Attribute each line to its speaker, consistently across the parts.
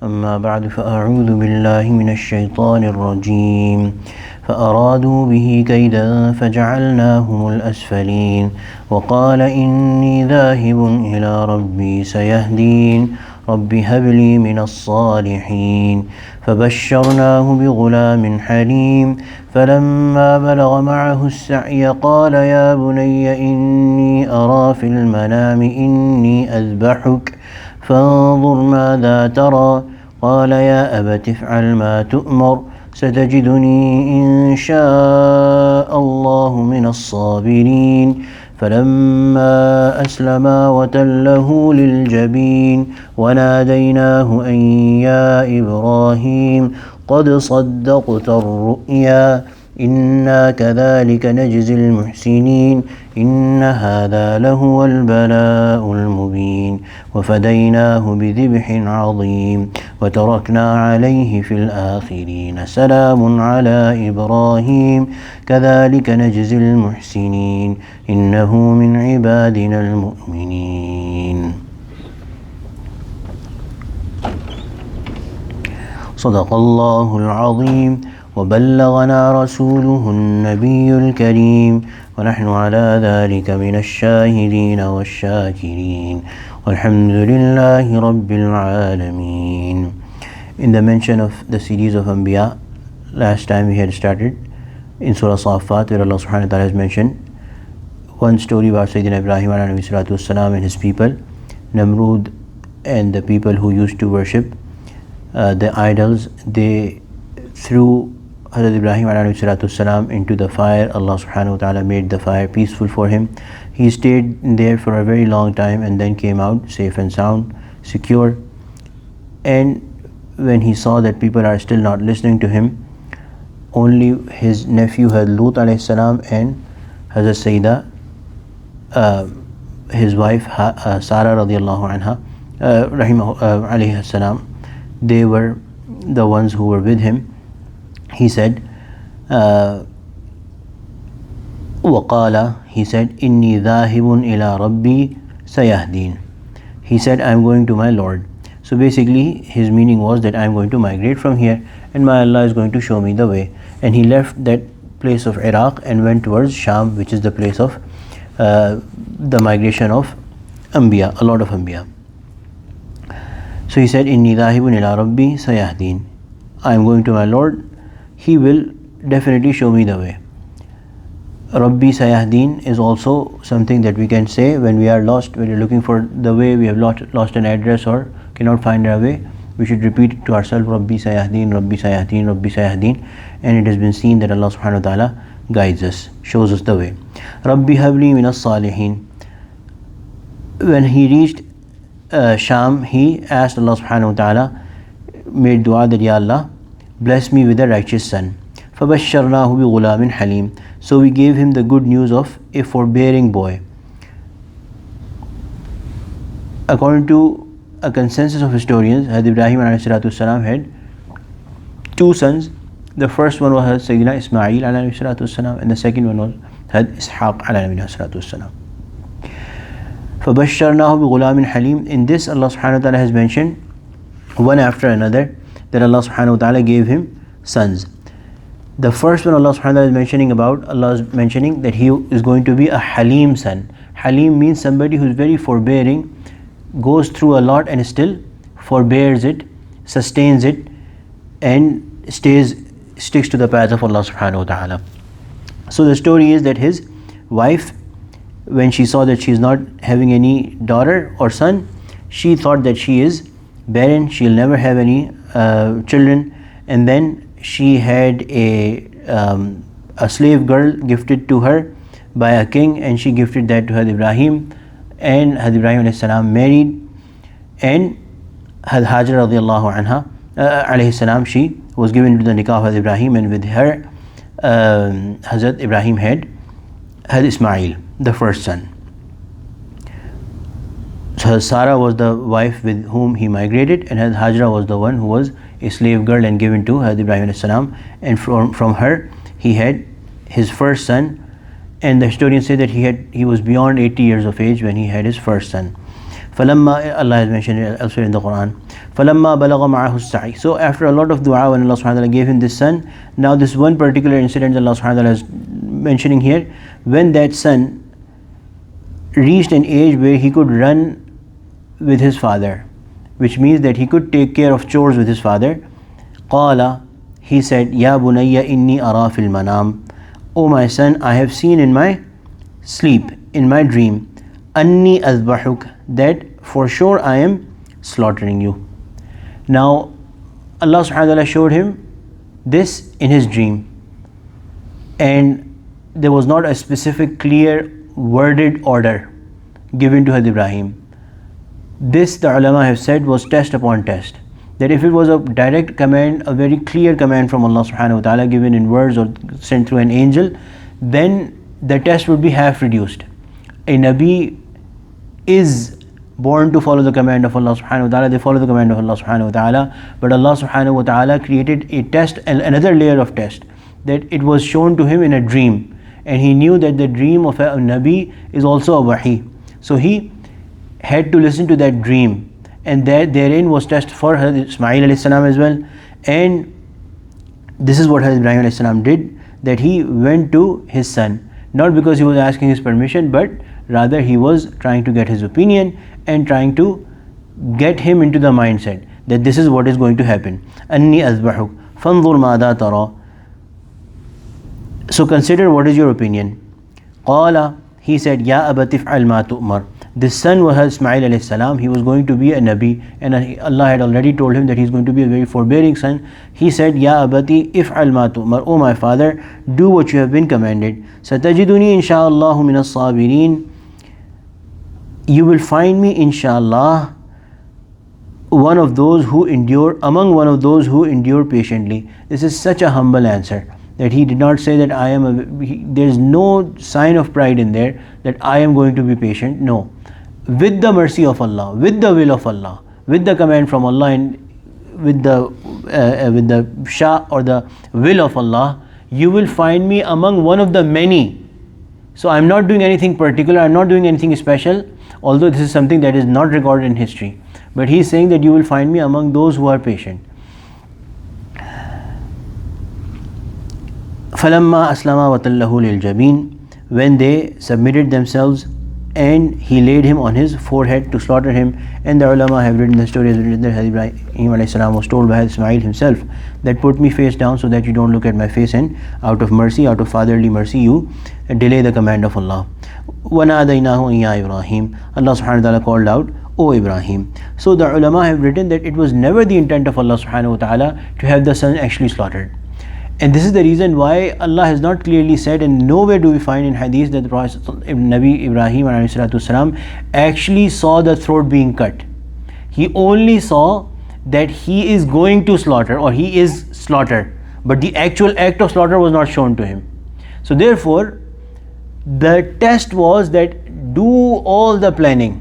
Speaker 1: أما بعد فأعوذ بالله من الشيطان الرجيم فأرادوا به كيدا فجعلناهم الأسفلين وقال إني ذاهب إلى ربي سيهدين رب هب لي من الصالحين فبشرناه بغلام حليم فلما بلغ معه السعي قال يا بني إني أرى في المنام إني أذبحك فانظر ماذا ترى قال يا أبت افعل ما تؤمر ستجدني إن شاء الله من الصابرين فلما أسلما وتله للجبين وناديناه أن يا إبراهيم قد صدقت الرؤيا إنا كذلك نجزي المحسنين إن هذا لهو البلاء المبين وفديناه بذبح عظيم وتركنا عليه في الآخرين سلام على إبراهيم كذلك نجزي المحسنين إنه من عبادنا المؤمنين. صدق الله العظيم وبلغنا رسوله النبي الكريم ونحن على ذلك من الشاهدين والشاكرين والحمد لله رب العالمين. In the mention of the series of Anbiya, last time we had started in Surah Saaffaat, where Allah subhanahu wa ta'ala has mentioned one story about Sayyidina Ibrahim alayhi salatu wassalam and his people, Namrud and the people who used to worship the idols. They threw Hazrat Ibrahim alayhi salatu wassalam into the fire. Allah subhanahu wa ta'ala made the fire peaceful for him. He stayed there for a very long time and then came out safe and sound, secure. And when he saw that people are still not listening to him, only his nephew Hazrat Lut alayhi salam and Hazrat Sayyidah, his wife Sarah radiallahu anha, alayhi salam, they were the ones who were with him. He said, وَقَالَ, he said, إِنِّي ذَاهِبٌ إِلَىٰ رَبِّي سَيَهْدِينَ. He said, I am going to my Lord. So basically his meaning was that I am going to migrate from here and my Allah is going to show me the way. And he left that place of Iraq and went towards Sham, which is the place of the migration of Anbiya, a lot of Anbiya. So he said, إِنِّي ذَاهِبٌ إِلَىٰ رَبِّي سَيَهْدِينَ. I am going to my Lord, He will definitely show me the way. Rabbi Sayahdeen is also something that we can say when we are lost, when we are looking for the way, we have lost an address or cannot find our way. We should repeat it to ourselves, Rabbi Sayahdeen, Rabbi Sayahdeen, Rabbi Sayahdeen, and it has been seen that Allah subhanahu wa ta'ala guides us, shows us the way. Rabbi habli minas salihin. When he reached Sham, he asked Allah subhanahu wa ta'ala, made dua that, Ya Allah, bless me with a righteous son. فَبَشَّرْنَاهُ بِغُلَامٍ حَلِيمٍ. So we gave him the good news of a forbearing boy. According to a consensus of historians, Hazrat Ibrahim ﷺ had two sons. The first one was Sayyidina Ismail ﷺ, and the second one was Hazrat Ishaq ﷺ. فَبَشَّرْنَاهُ بِغُلَامٍ حَلِيمٍ. In this, Allah subhanahu wa ta'ala has mentioned one after another that Allah subhanahu wa ta'ala gave him sons. The first one Allah subhanahu wa ta'ala is mentioning about, Allah is mentioning that he is going to be a Halim son. Halim means somebody who is very forbearing, goes through a lot and still forbears it, sustains it, and sticks to the path of Allah subhanahu wa ta'ala. So the story is that his wife, when she saw that she is not having any daughter or son, she thought that she is barren, she'll never have any children, and then she had a slave girl gifted to her by a king, and she gifted that to Hazrat Ibrahim, and Hazrat Ibrahim ﷺ married, and Hazrat Hajar radiallahu anha alayhi salam, she was given to the nikah of Hazrat Ibrahim, and with her Hazrat Ibrahim had Hazrat Ismail, the first son. So Sarah was the wife with whom he migrated, and Hazrat Hajra was the one who was a slave girl and given to Hazrat Ibrahim ﷺ, and from her he had his first son, and the historians say that he was beyond 80 years of age when he had his first son. فَلَمَّا, Allah has mentioned it elsewhere in the Quran. فَلَمَّا بَلَغَ مَعَهُ السَّعْيُ. So after a lot of dua, when Allah subhanahu wa ta'ala gave him this son, now this one particular incident Allah subhanahu wa ta'ala is mentioning here, when that son reached an age where he could run with his father, which means that he could take care of chores with his father. قَالَ, he said, يَا بُنَيَّ إِنِّي أَرَى فِي الْمَنَامِ. O my son, I have seen in my sleep, in my dream, أَنِّي أَذْبَحُكَ, that for sure I am slaughtering you. Now Allah subhanahu wa ta'ala showed him this in his dream, and there was not a specific clear worded order given to Hazrat Ibrahim. This, the ulama have said, was test upon test. That if it was a direct command, a very clear command from Allah subhanahu wa ta'ala given in words or sent through an angel, then the test would be half reduced. A Nabi is born to follow the command of Allah subhanahu wa ta'ala, they follow the command of Allah subhanahu wa ta'ala, but Allah subhanahu wa ta'ala created a test, another layer of test, that it was shown to him in a dream, and he knew that the dream of a Nabi is also a wahi. So he had to listen to that dream, and that therein was test for Hazrat Ismail alayhi salam as well. And this is what Hazrat Ibrahim alayhi salam did, that he went to his son, not because he was asking his permission, but rather he was trying to get his opinion and trying to get him into the mindset that this is what is going to happen. أَنِّي أَذْبَحُكَ فَانْظُرْ مَاذَا تَرَى. So consider, what is your opinion? قَالَ, he said, يَا أَبَتِ افْعَلْ مَا تُؤْمَرْ. This son was Ismail alayhi salam, he was going to be a Nabi, and Allah had already told him that he is going to be a very forbearing son. He said, Ya abati if'al ma tu'mar. O my father, do what you have been commanded. Satajiduni insha'Allahu minas sabirin. You will find me insha'Allah one of those who endure, among one of those who endure patiently. This is such a humble answer, that he did not say that I am there is no sign of pride in there, that I am going to be patient. No, with the mercy of Allah, with the will of Allah, with the command from Allah, and with the shah or the will of Allah, you will find me among one of the many. So I am not doing anything particular, I am not doing anything special, although this is something that is not recorded in history, but he is saying that you will find me among those who are patient. فَلَمَّا أَسْلَمَا وَتَلَّهُ لِلْجَبِينِ. When they submitted themselves and he laid him on his forehead to slaughter him. And the ulama have written, the story is written that Ibrahim was told by Ismail himself that put me face down so that you don't look at my face, and out of mercy, out of fatherly mercy, you delay the command of Allah. وَنَادَيْنَاهُ يَا إِبْرَاهِيمُ. Allah subhanahu wa ta'ala called out, O Ibrahim. So the ulama have written that it was never the intent of Allah subhanahu wa ta'ala to have the son actually slaughtered. And this is the reason why Allah has not clearly said, and nowhere do we find in hadith that the Prophet Nabi Ibrahim ﷺ actually saw the throat being cut. He only saw that he is going to slaughter, or he is slaughtered, but the actual act of slaughter was not shown to him. So therefore the test was that do all the planning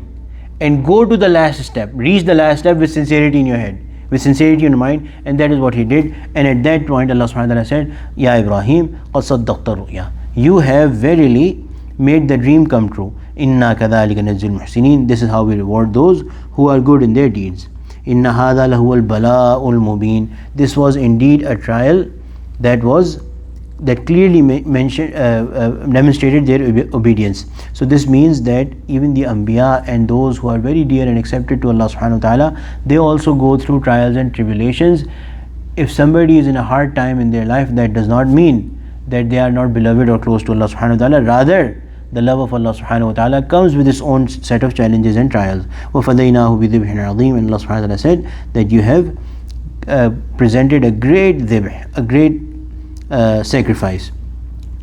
Speaker 1: and go to the last step, reach the last step with sincerity in your head, with sincerity in your mind, and that is what he did. And at that point Allah subhanahu wa ta'ala said, Ya Ibrahim, qad saddaqta ru'ya. You have verily made the dream come true. Inna kadhalika najzil muhsinin. This is how we reward those who are good in their deeds. Inna hadha lahu al-bala'ul mubin. This was indeed a trial that clearly demonstrated their obedience. So this means that even the Anbiya and those who are very dear and accepted to Allah subhanahu wa ta'ala, they also go through trials and tribulations. If somebody is in a hard time in their life, that does not mean that they are not beloved or close to Allah subhanahu wa ta'ala. Rather, the love of Allah subhanahu wa ta'ala comes with its own set of challenges and trials. وَفَدَيْنَاهُ بِذِبْحٍ عَظِيمٍ. And Allah subhanahu wa ta'ala said that you have presented a great dhibh, a great sacrifice.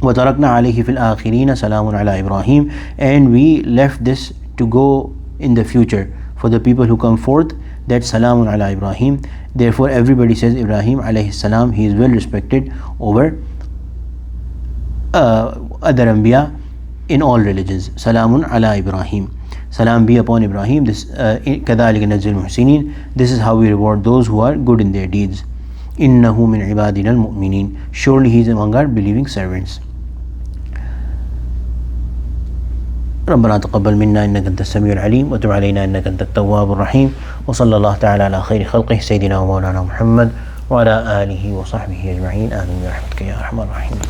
Speaker 1: وَتَرَكْنَا عَلَيْهِ فِي الْآخِرِينَ سَلَامٌ عَلَى إِبْرَاهِيمَ. And we left this to go in the future for the people who come forth, that Salamun ala Ibrahim. Therefore everybody says Ibrahim alayhi salam, he is well respected over other Anbiya in all religions. Salamun ala Ibrahim. Salam be upon Ibrahim. This كَذَلِكَ نَجْزِي الْمُحْسِنِينَ. This is how we reward those who are good in their deeds. إِنَّهُ مِنْ عِبَادِنَا الْمُؤْمِنِينَ. Surely he is among our believing servants. ربنا تقبل منا إنك أنت السميع العليم وتب علينا إنك أنت التواب الرحيم وصلى الله تعالى على خير خلقه سيدنا ومولانا محمد وعلى آله وصحبه أجمعين آمين برحمتك يا أرحم الراحمين.